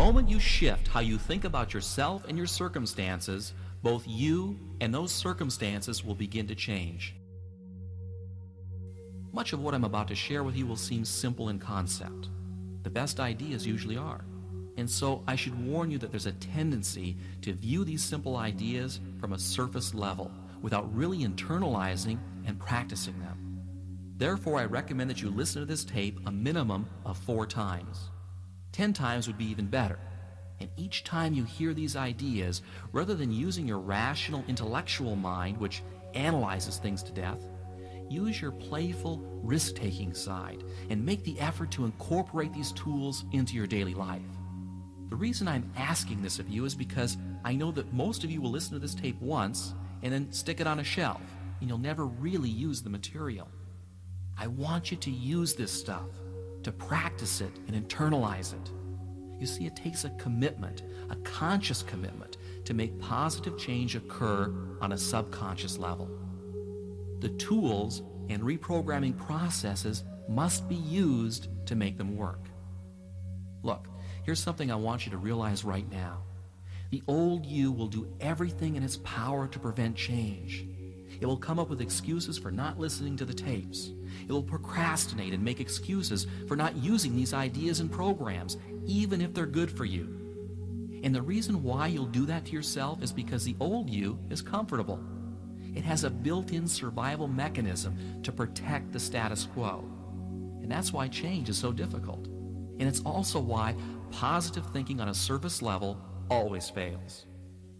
moment you shift how you think about yourself and your circumstances, both you and those circumstances will begin to change. Much of what I'm about to share with you will seem simple in concept. The best ideas usually are. And so I should warn you that there's a tendency to view these simple ideas from a surface level without really internalizing and practicing them. Therefore, I recommend that you listen to this tape a minimum of 4 times. 10 times would be even better. And each time you hear these ideas, rather than using your rational, intellectual mind, which analyzes things to death, use your playful, risk-taking side and make the effort to incorporate these tools into your daily life. The reason I'm asking this of you is because I know that most of you will listen to this tape once and then stick it on a shelf, and you'll never really use the material. I want you to use this stuff, to practice it and internalize it. You see, it takes a commitment, a conscious commitment, to make positive change occur on a subconscious level. The tools and reprogramming processes must be used to make them work. Look, here's something I want you to realize right now. The old you will do everything in its power to prevent change. It will come up with excuses for not listening to the tapes. It will procrastinate and make excuses for not using these ideas and programs, even if they're good for you. And the reason why you'll do that to yourself is because the old you is comfortable. It has a built-in survival mechanism to protect the status quo. And that's why change is so difficult. And it's also why positive thinking on a surface level always fails.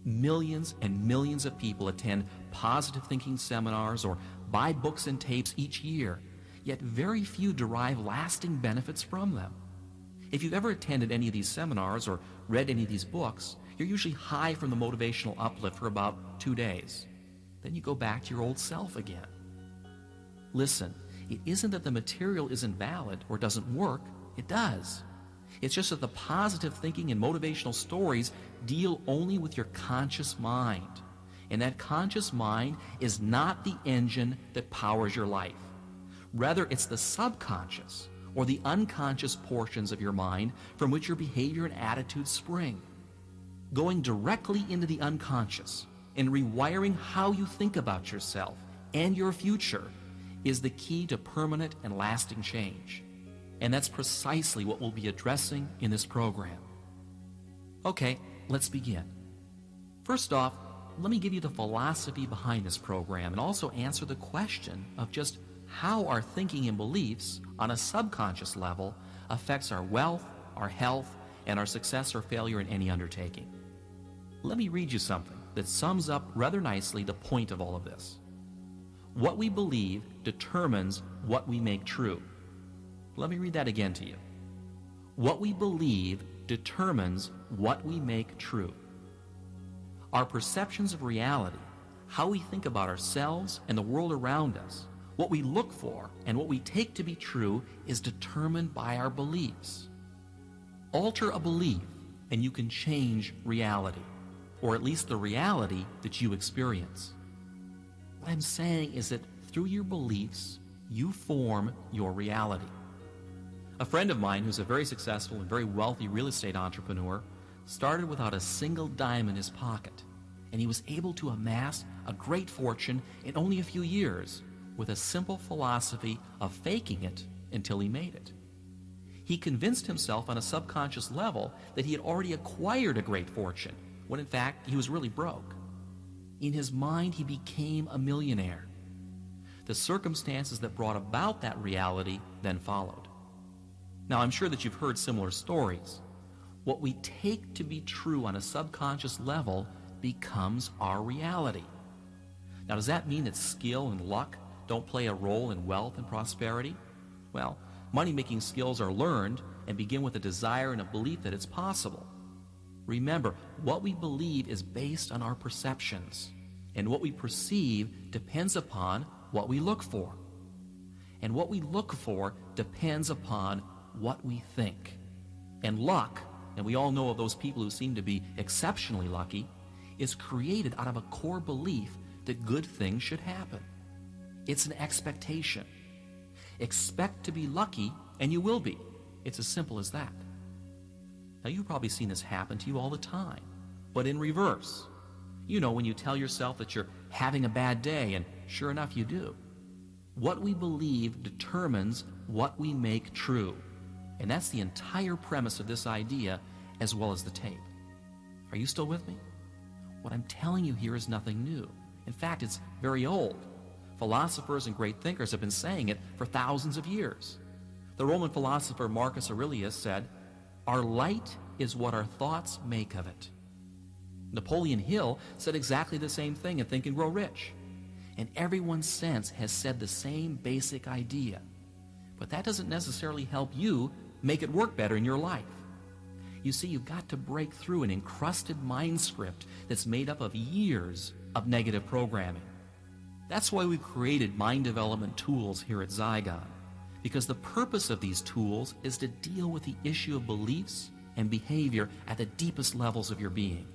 Millions and millions of people attend positive thinking seminars or buy books and tapes each year, yet very few derive lasting benefits from them. If you've ever attended any of these seminars or read any of these books, you're usually high from the motivational uplift for about 2 days. Then you go back to your old self again. Listen, it isn't that the material isn't valid or doesn't work. It does. It's just that the positive thinking and motivational stories deal only with your conscious mind. And that conscious mind is not the engine that powers your life. Rather, it's the subconscious or the unconscious portions of your mind from which your behavior and attitudes spring. Going directly into the unconscious and rewiring how you think about yourself and your future is the key to permanent and lasting change. And that's precisely what we'll be addressing in this program. Okay, let's begin. First off, let me give you the philosophy behind this program and also answer the question of just how our thinking and beliefs on a subconscious level affects our wealth, our health, and our success or failure in any undertaking. Let me read you something that sums up rather nicely the point of all of this. What we believe determines what we make true. Let me read that again to you. What we believe determines what we make true. Our perceptions of reality, how we think about ourselves and the world around us, what we look for and what we take to be true is determined by our beliefs. Alter a belief and you can change reality, or at least the reality that you experience. What I'm saying is that through your beliefs, you form your reality. A friend of mine who's a very successful and very wealthy real estate entrepreneur started without a single dime in his pocket, and he was able to amass a great fortune in only a few years with a simple philosophy of faking it until he made it. He convinced himself on a subconscious level that he had already acquired a great fortune, when in fact he was really broke. In his mind, he became a millionaire. The circumstances that brought about that reality then followed. Now, I'm sure that you've heard similar stories. What we take to be true on a subconscious level becomes our reality. Now, does that mean that skill and luck don't play a role in wealth and prosperity? Well, money-making skills are learned and begin with a desire and a belief that it's possible. Remember, what we believe is based on our perceptions, and what we perceive depends upon what we look for. And what we look for depends upon what we think. And luck, and we all know of those people who seem to be exceptionally lucky, is created out of a core belief that good things should happen. It's an expectation. Expect to be lucky, and you will be. It's as simple as that. Now, you've probably seen this happen to you all the time, but in reverse. You know, when you tell yourself that you're having a bad day, and sure enough, you do. What we believe determines what we make true. And that's the entire premise of this idea, as well as the tape. Are you still with me? What I'm telling you here is nothing new. In fact, it's very old. Philosophers and great thinkers have been saying it for thousands of years. The Roman philosopher Marcus Aurelius said, "Our light is what our thoughts make of it." Napoleon Hill said exactly the same thing in Think and Grow Rich. And everyone since has said the same basic idea. But that doesn't necessarily help you make it work better in your life. You see, you've got to break through an encrusted mind script that's made up of years of negative programming. That's why we've created mind development tools here at Zygon, because the purpose of these tools is to deal with the issue of beliefs and behavior at the deepest levels of your being,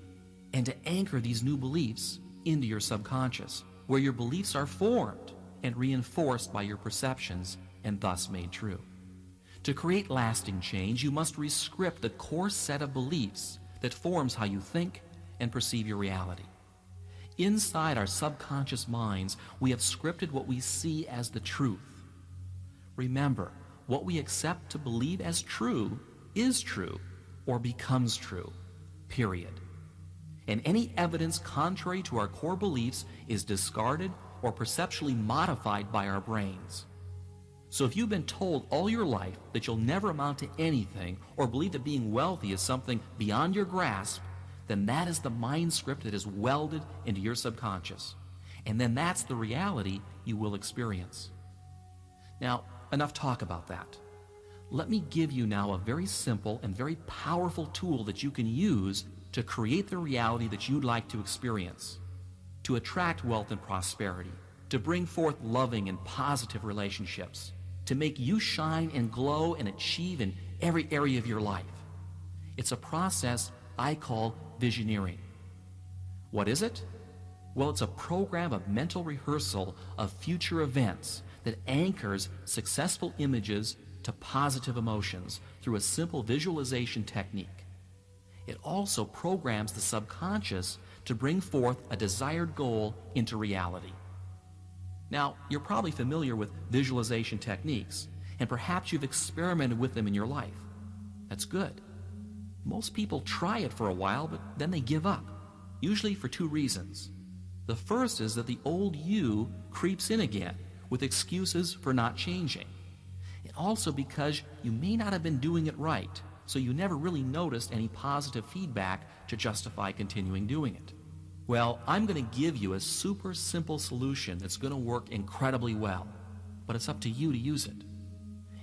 and to anchor these new beliefs into your subconscious, where your beliefs are formed and reinforced by your perceptions and thus made true. To create lasting change, you must rescript the core set of beliefs that forms how you think and perceive your reality. Inside our subconscious minds, we have scripted what we see as the truth. Remember, what we accept to believe as true is true or becomes true, period. And any evidence contrary to our core beliefs is discarded or perceptually modified by our brains. So if you've been told all your life that you'll never amount to anything, or believe that being wealthy is something beyond your grasp, then that is the mind script that is welded into your subconscious. And then that's the reality you will experience. Now, enough talk about that. Let me give you now a very simple and very powerful tool that you can use to create the reality that you'd like to experience, to attract wealth and prosperity, to bring forth loving and positive relationships, to make you shine and glow and achieve in every area of your life. It's a process I call visioneering. What is it? Well, it's a program of mental rehearsal of future events that anchors successful images to positive emotions through a simple visualization technique. It also programs the subconscious to bring forth a desired goal into reality. Now, you're probably familiar with visualization techniques, and perhaps you've experimented with them in your life. That's good. Most people try it for a while, but then they give up, usually for two reasons. The first is that the old you creeps in again with excuses for not changing. And also because you may not have been doing it right, so you never really noticed any positive feedback to justify continuing doing it. Well, I'm going to give you a super simple solution that's going to work incredibly well, but it's up to you to use it.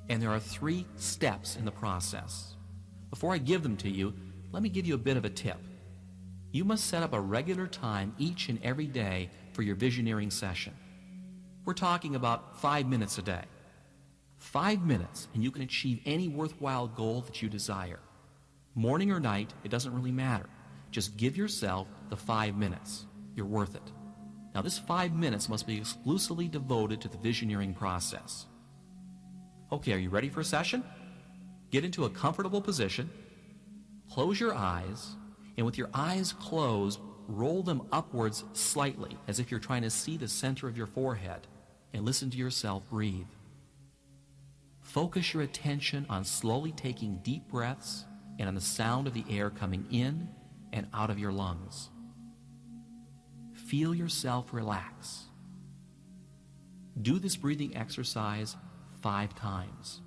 And there are 3 steps in the process. Before I give them to you, let me give you a bit of a tip. You must set up a regular time each and every day for your visioneering session. We're talking about 5 minutes a day. 5 minutes, and you can achieve any worthwhile goal that you desire. Morning or night, it doesn't really matter. Just give yourself the 5 minutes. You're worth it. Now, this 5 minutes must be exclusively devoted to the visioneering process. Okay, are you ready for a session? Get into a comfortable position, close your eyes, and with your eyes closed, roll them upwards slightly, as if you're trying to see the center of your forehead, and listen to yourself breathe. Focus your attention on slowly taking deep breaths and on the sound of the air coming in and out of your lungs. Feel yourself relax. Do this breathing exercise 5 times.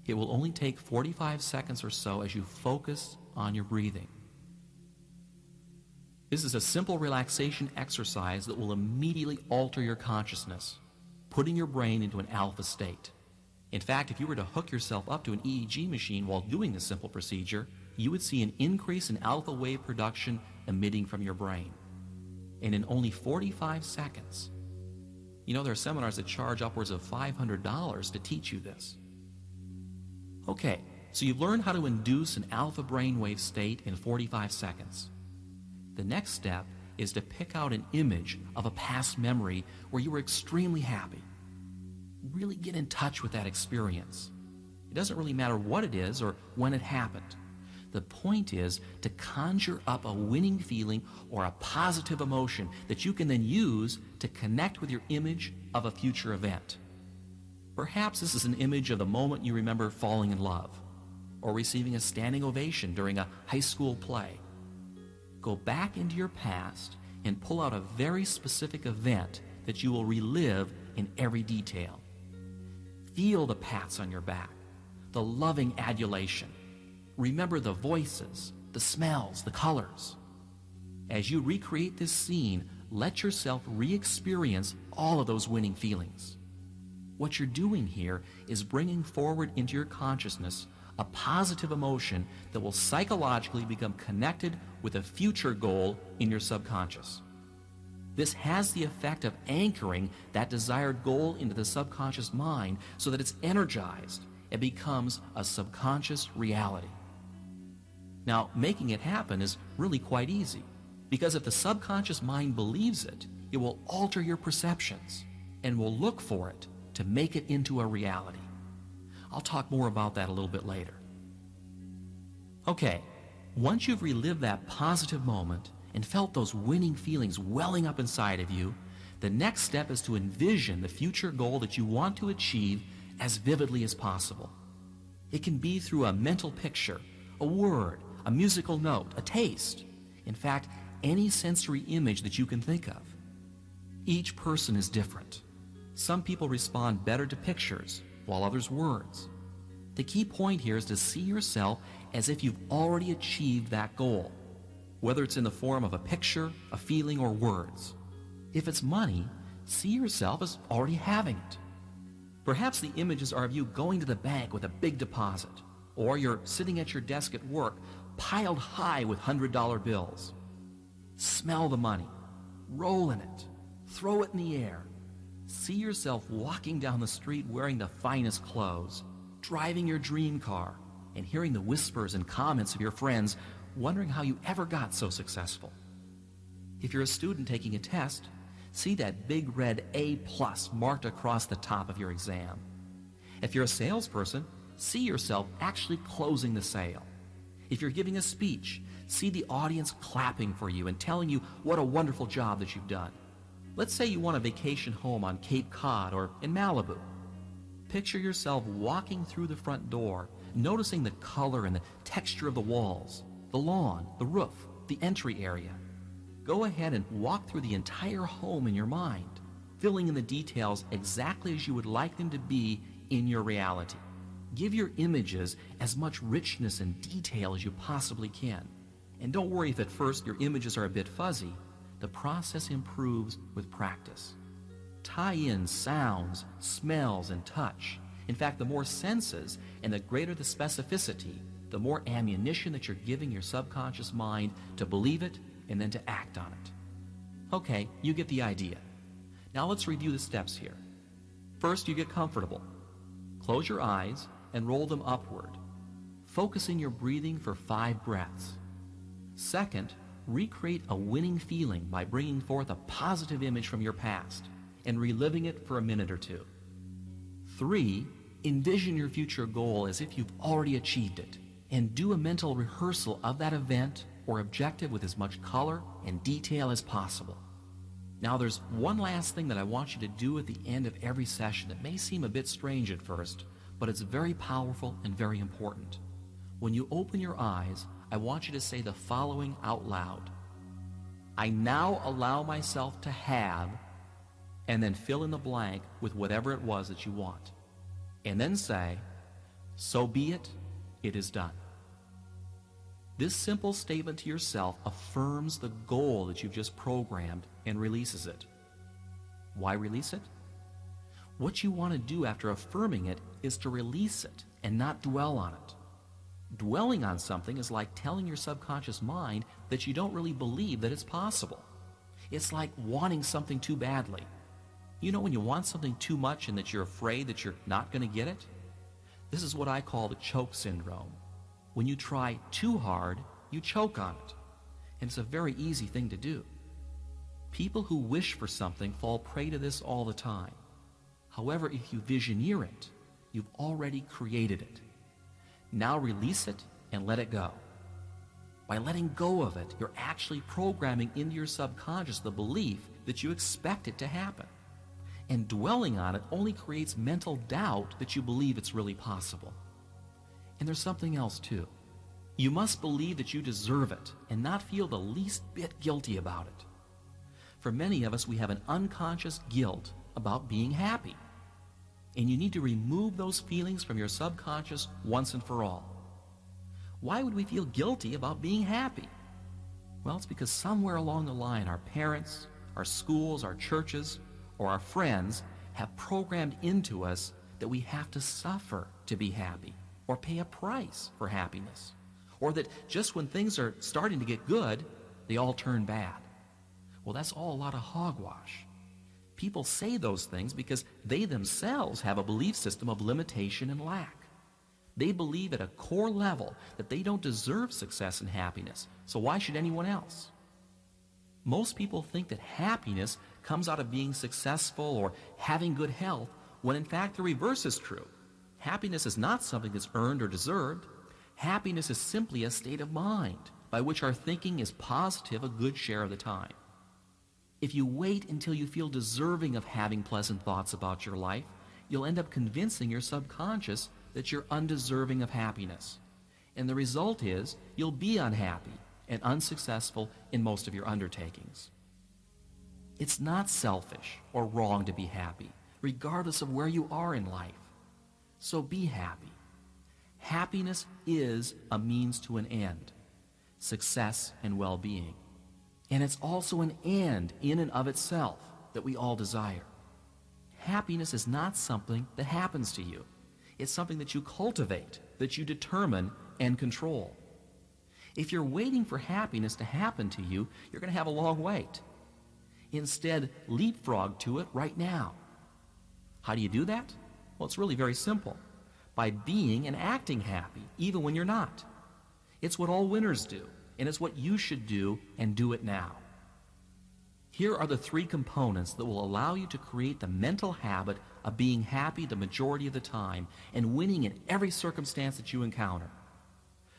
It will only take 45 seconds or so as you focus on your breathing. This is a simple relaxation exercise that will immediately alter your consciousness, putting your brain into an alpha state. In fact, if you were to hook yourself up to an EEG machine while doing this simple procedure, you would see an increase in alpha wave production emitting from your brain. And in only 45 seconds. You know, there are seminars that charge upwards of $500 to teach you this. Okay, so you've learned how to induce an alpha brainwave state in 45 seconds. The next step is to pick out an image of a past memory where you were extremely happy. Really get in touch with that experience. It doesn't really matter what it is or when it happened. The point is to conjure up a winning feeling or a positive emotion that you can then use to connect with your image of a future event. Perhaps this is an image of the moment you remember falling in love, or receiving a standing ovation during a high school play. Go back into your past and pull out a very specific event that you will relive in every detail. Feel the pats on your back, the loving adulation. Remember the voices, the smells, the colors. As you recreate this scene, let yourself re-experience all of those winning feelings. What you're doing here is bringing forward into your consciousness a positive emotion that will psychologically become connected with a future goal in your subconscious. This has the effect of anchoring that desired goal into the subconscious mind so that it's energized and becomes a subconscious reality. Now, making it happen is really quite easy, because if the subconscious mind believes it, it will alter your perceptions and will look for it to make it into a reality. I'll talk more about that a little bit later. Okay, once you've relived that positive moment and felt those winning feelings welling up inside of you, the next step is to envision the future goal that you want to achieve as vividly as possible. It can be through a mental picture, a word, a musical note, a taste. In fact, any sensory image that you can think of. Each person is different. Some people respond better to pictures, while others words. The key point here is to see yourself as if you've already achieved that goal, whether it's in the form of a picture, a feeling, or words. If it's money, see yourself as already having it. Perhaps the images are of you going to the bank with a big deposit, or you're sitting at your desk at work piled high with $100 bills. Smell the money, roll in it, throw it in the air. See yourself walking down the street wearing the finest clothes, driving your dream car, and hearing the whispers and comments of your friends, wondering how you ever got so successful. If you're a student taking a test, see that big red A+ marked across the top of your exam. If you're a salesperson, see yourself actually closing the sale. If you're giving a speech, see the audience clapping for you and telling you what a wonderful job that you've done. Let's say you want a vacation home on Cape Cod or in Malibu. Picture yourself walking through the front door, noticing the color and the texture of the walls, the lawn, the roof, the entry area. Go ahead and walk through the entire home in your mind, filling in the details exactly as you would like them to be in your reality. Give your images as much richness and detail as you possibly can. And don't worry if at first your images are a bit fuzzy. The process improves with practice. Tie in sounds, smells, and touch. In fact, the more senses and the greater the specificity, the more ammunition that you're giving your subconscious mind to believe it and then to act on it. Okay, you get the idea. Now let's review the steps here. First, you get comfortable. Close your eyes and roll them upward. Focus in your breathing for 5 breaths. Second, recreate a winning feeling by bringing forth a positive image from your past and reliving it for a minute or 2. 3, envision your future goal as if you've already achieved it and do a mental rehearsal of that event or objective with as much color and detail as possible. Now there's one last thing that I want you to do at the end of every session that may seem a bit strange at first, but it's very powerful and very important. When you open your eyes, I want you to say the following out loud. I now allow myself to have, and then fill in the blank with whatever it was that you want. And then say, so be it, it is done. This simple statement to yourself affirms the goal that you've just programmed and releases it. Why release it? What you want to do after affirming it is to release it and not dwell on it. Dwelling on something is like telling your subconscious mind that you don't really believe that it's possible. It's like wanting something too badly. You know when you want something too much and that you're afraid that you're not going to get it? This is what I call the choke syndrome. When you try too hard, you choke on it. And it's a very easy thing to do. People who wish for something fall prey to this all the time. However, if you visioneer it, You've already created it. Now release it and let it go. By letting go of it, you're actually programming into your subconscious the belief that you expect it to happen. And dwelling on it only creates mental doubt that you believe it's really possible. And there's something else too. You must believe that you deserve it and not feel the least bit guilty about it. For many of us, we have an unconscious guilt about being happy. And you need to remove those feelings from your subconscious once and for all. Why would we feel guilty about being happy? Well, it's because somewhere along the line, our parents, our schools, our churches, or our friends have programmed into us that we have to suffer to be happy, or pay a price for happiness, or that just when things are starting to get good, they all turn bad. Well, that's all a lot of hogwash. People say those things because they themselves have a belief system of limitation and lack. They believe at a core level that they don't deserve success and happiness, so why should anyone else? Most people think that happiness comes out of being successful or having good health, when in fact the reverse is true. Happiness is not something that's earned or deserved. Happiness is simply a state of mind by which our thinking is positive a good share of the time. If you wait until you feel deserving of having pleasant thoughts about your life, you'll end up convincing your subconscious that you're undeserving of happiness. And the result is you'll be unhappy and unsuccessful in most of your undertakings. It's not selfish or wrong to be happy, regardless of where you are in life. So be happy. Happiness is a means to an end, success and well-being. And it's also an end in and of itself that we all desire. Happiness is not something that happens to you. It's something that you cultivate, that you determine and control. If you're waiting for happiness to happen to you, you're going to have a long wait. Instead, leapfrog to it right now. How do you do that? Well, it's really very simple. By being and acting happy, even when you're not. It's what all winners do, and it's what you should do, and do it now. Here are the 3 components that will allow you to create the mental habit of being happy the majority of the time and winning in every circumstance that you encounter.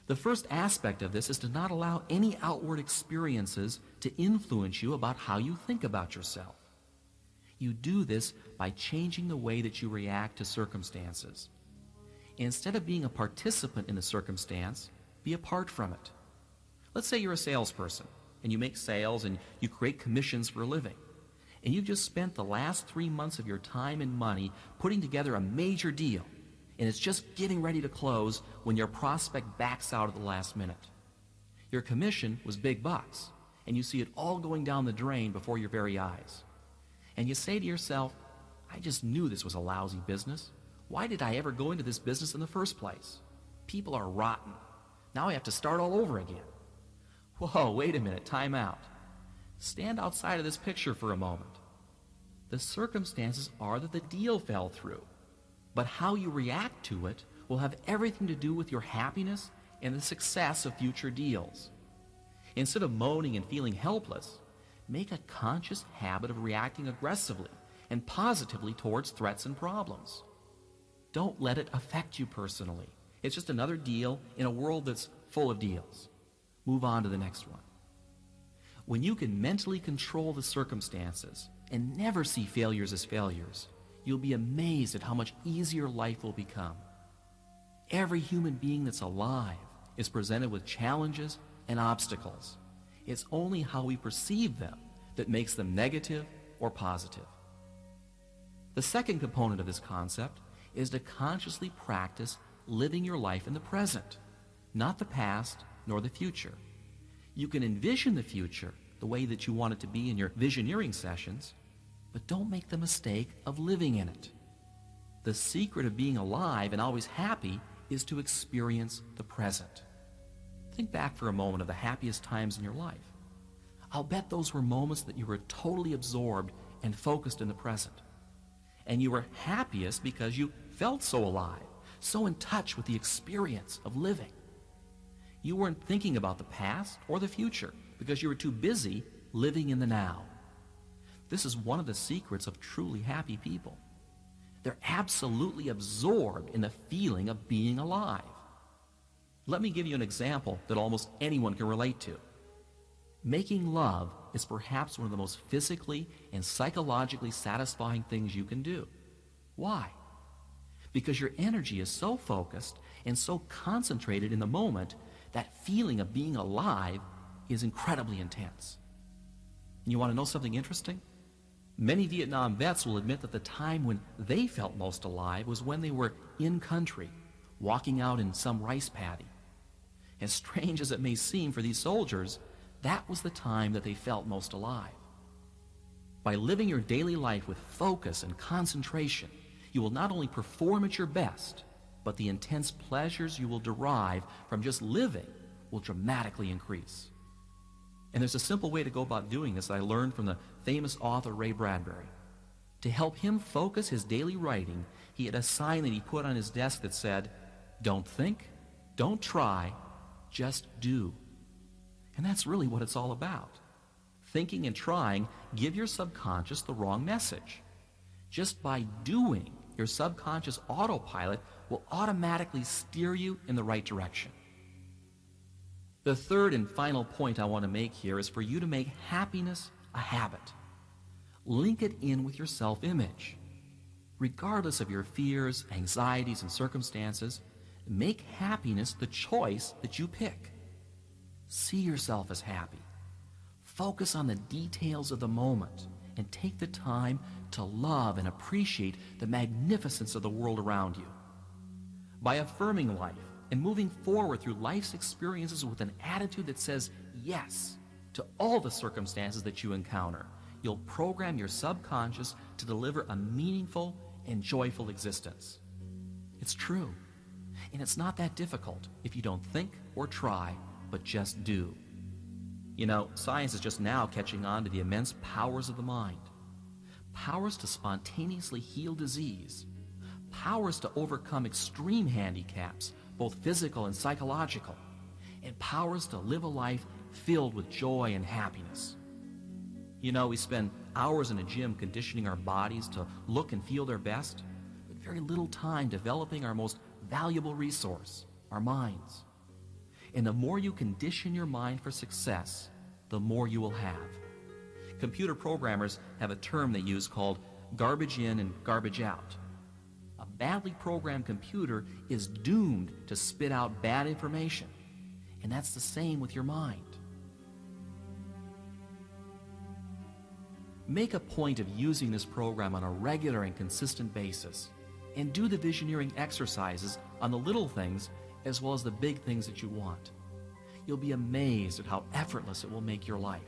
The first aspect of this is to not allow any outward experiences to influence you about how you think about yourself. You do this by changing the way that you react to circumstances. Instead of being a participant in the circumstance, be apart from it. Let's say you're a salesperson, and you make sales and you create commissions for a living. And you've just spent the last 3 months of your time and money putting together a major deal, and it's just getting ready to close when your prospect backs out at the last minute. Your commission was big bucks, and you see it all going down the drain before your very eyes. And you say to yourself, I just knew this was a lousy business. Why did I ever go into this business in the first place? People are rotten. Now I have to start all over again. Whoa, wait a minute, time out. Stand outside of this picture for a moment. The circumstances are that the deal fell through, but how you react to it will have everything to do with your happiness and the success of future deals. Instead of moaning and feeling helpless, make a conscious habit of reacting aggressively and positively towards threats and problems. Don't let it affect you personally. It's just another deal in a world that's full of deals. Move on to the next one. When you can mentally control the circumstances and never see failures as failures, you'll be amazed at how much easier life will become. Every human being that's alive is presented with challenges and obstacles. It's only how we perceive them that makes them negative or positive. The second component of this concept is to consciously practice living your life in the present, not the past nor the future. You can envision the future the way that you want it to be in your visioneering sessions, but don't make the mistake of living in it. The secret of being alive and always happy is to experience the present. Think back for a moment of the happiest times in your life. I'll bet those were moments that you were totally absorbed and focused in the present. And you were happiest because you felt so alive, so in touch with the experience of living. You weren't thinking about the past or the future because you were too busy living in the now. This is one of the secrets of truly happy people. They're absolutely absorbed in the feeling of being alive. Let me give you an example that almost anyone can relate to. Making love is perhaps one of the most physically and psychologically satisfying things you can do. Why? Because your energy is so focused and so concentrated in the moment, that feeling of being alive is incredibly intense. And you want to know something interesting? Many Vietnam vets will admit that the time when they felt most alive was when they were in country, walking out in some rice paddy. As strange as it may seem for these soldiers, that was the time that they felt most alive. By living your daily life with focus and concentration, you will not only perform at your best, but the intense pleasures you will derive from just living will dramatically increase. And there's a simple way to go about doing this that I learned from the famous author Ray Bradbury. To help him focus his daily writing, he had a sign that he put on his desk that said, "Don't think, don't try, just do." And that's really what it's all about. Thinking and trying give your subconscious the wrong message. Just by doing, your subconscious autopilot will automatically steer you in the right direction. The third and final point I want to make here is for you to make happiness a habit. Link it in with your self-image. Regardless of your fears, anxieties, and circumstances, make happiness the choice that you pick. See yourself as happy. Focus on the details of the moment and take the time to love and appreciate the magnificence of the world around you. By affirming life and moving forward through life's experiences with an attitude that says yes to all the circumstances that you encounter, you'll program your subconscious to deliver a meaningful and joyful existence. It's true, and it's not that difficult if you don't think or try, but just do. You know, science is just now catching on to the immense powers of the mind. Powers to spontaneously heal disease. Powers to overcome extreme handicaps, both physical and psychological. And powers to live a life filled with joy and happiness. You know, we spend hours in a gym conditioning our bodies to look and feel their best, but very little time developing our most valuable resource, our minds. And the more you condition your mind for success, the more you will have. Computer programmers have a term they use called garbage in and garbage out. A badly programmed computer is doomed to spit out bad information. And that's the same with your mind. Make a point of using this program on a regular and consistent basis, and do the visioneering exercises on the little things as well as the big things that you want. You'll be amazed at how effortless it will make your life.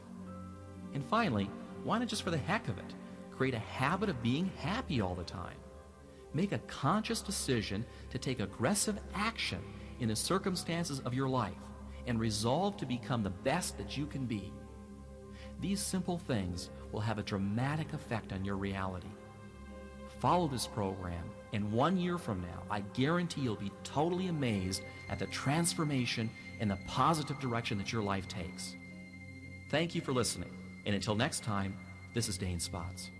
And finally, why not just for the heck of it, create a habit of being happy all the time? Make a conscious decision to take aggressive action in the circumstances of your life and resolve to become the best that you can be. These simple things will have a dramatic effect on your reality. Follow this program, and 1 year from now, I guarantee you'll be totally amazed at the transformation and the positive direction that your life takes. Thank you for listening, and until next time, this is Dane Spots.